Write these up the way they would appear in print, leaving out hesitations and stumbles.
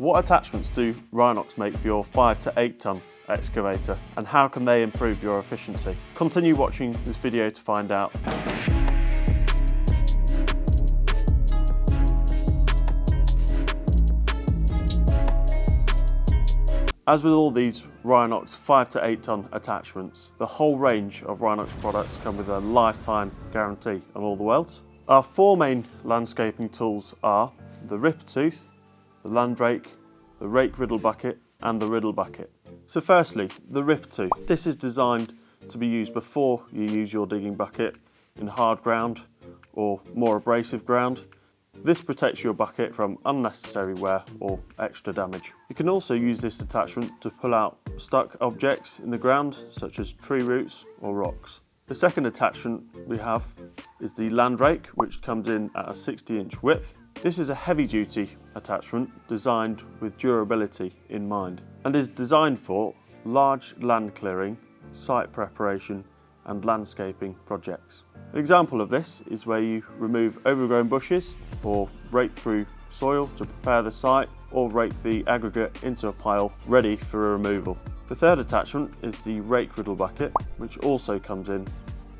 What attachments do Rhinox make for your 5 to 8 tonne excavator, and how can they improve your efficiency? Continue watching this video to find out. As with all these Rhinox 5 to 8 tonne attachments, the whole range of Rhinox products come with a lifetime guarantee on all the welds. Our 4 main landscaping tools are the Ripper Tooth, the Land Rake, the Rake Riddle Bucket and the Riddle Bucket. So firstly, the Ripper Tooth. This is designed to be used before you use your digging bucket in hard ground or more abrasive ground. This protects your bucket from unnecessary wear or extra damage. You can also use this attachment to pull out stuck objects in the ground, such as tree roots or rocks. The second attachment we have is the Land Rake, which comes in at a 60-inch width. This is a heavy-duty attachment designed with durability in mind and is designed for large land clearing, site preparation and landscaping projects. An example of this is where you remove overgrown bushes or rake through soil to prepare the site or rake the aggregate into a pile ready for a removal. The third attachment is the Rake Riddle Bucket, which also comes in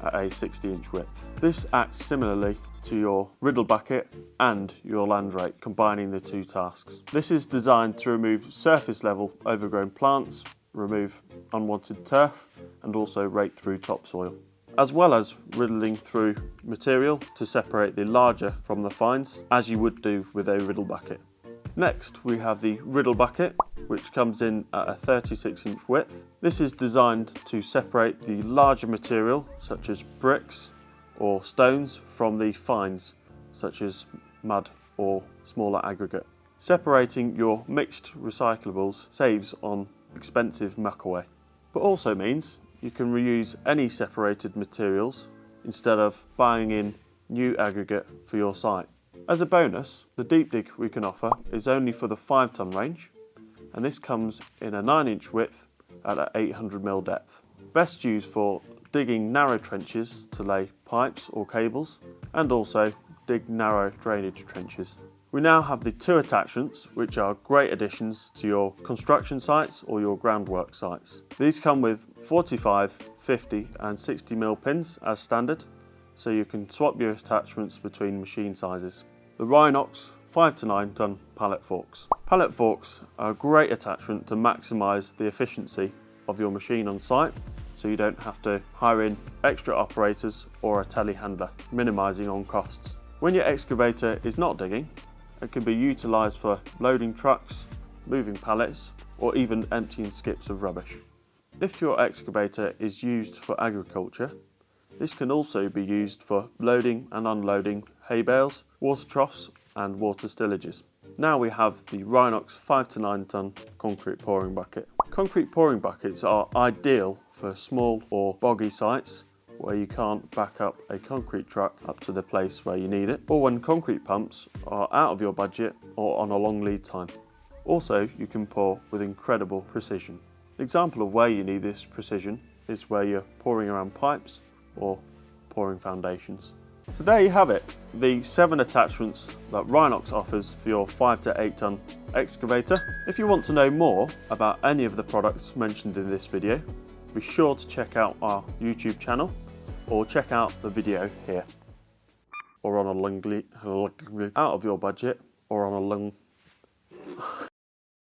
at a 60-inch width. This acts similarly to your Riddle Bucket and your Land Rake, combining the two tasks. This is designed to remove surface level overgrown plants, remove unwanted turf and also rake through topsoil, as well as riddling through material to separate the larger from the fines, as you would do with a Riddle Bucket. Next we have the Riddle Bucket, which comes in at a 36-inch width. This is designed to separate the larger material such as bricks or stones from the fines such as mud or smaller aggregate. Separating your mixed recyclables saves on expensive muck away, but also means you can reuse any separated materials instead of buying in new aggregate for your site. As a bonus, the deep dig we can offer is only for the 5 tonne range, and this comes in a 9-inch width at an 800mm depth. Best used for digging narrow trenches to lay pipes or cables, and also dig narrow drainage trenches. We now have the 2 attachments, which are great additions to your construction sites or your groundwork sites. These come with 45, 50 and 60mm pins as standard, so you can swap your attachments between machine sizes. The Rhinox 5 to 9 tonne Pallet Forks. Pallet Forks are a great attachment to maximise the efficiency of your machine on site, so you don't have to hire in extra operators or a telehandler, minimising on costs. When your excavator is not digging, it can be utilised for loading trucks, moving pallets, or even emptying skips of rubbish. If your excavator is used for agriculture, this can also be used for loading and unloading hay bales, water troughs and water stillages. Now we have the Rhinox 5 to 9 tonne concrete pouring bucket. Concrete pouring buckets are ideal for small or boggy sites where you can't back up a concrete truck up to the place where you need it, or when concrete pumps are out of your budget or on a long lead time. Also, you can pour with incredible precision. An example of where you need this precision is where you're pouring around pipes or pouring foundations. So there you have it, the 7 attachments that Rhinox offers for your 5 to 8 tonne excavator. If you want to know more about any of the products mentioned in this video, be sure to check out our YouTube channel or check out the video here, or on a out of your budget or on a long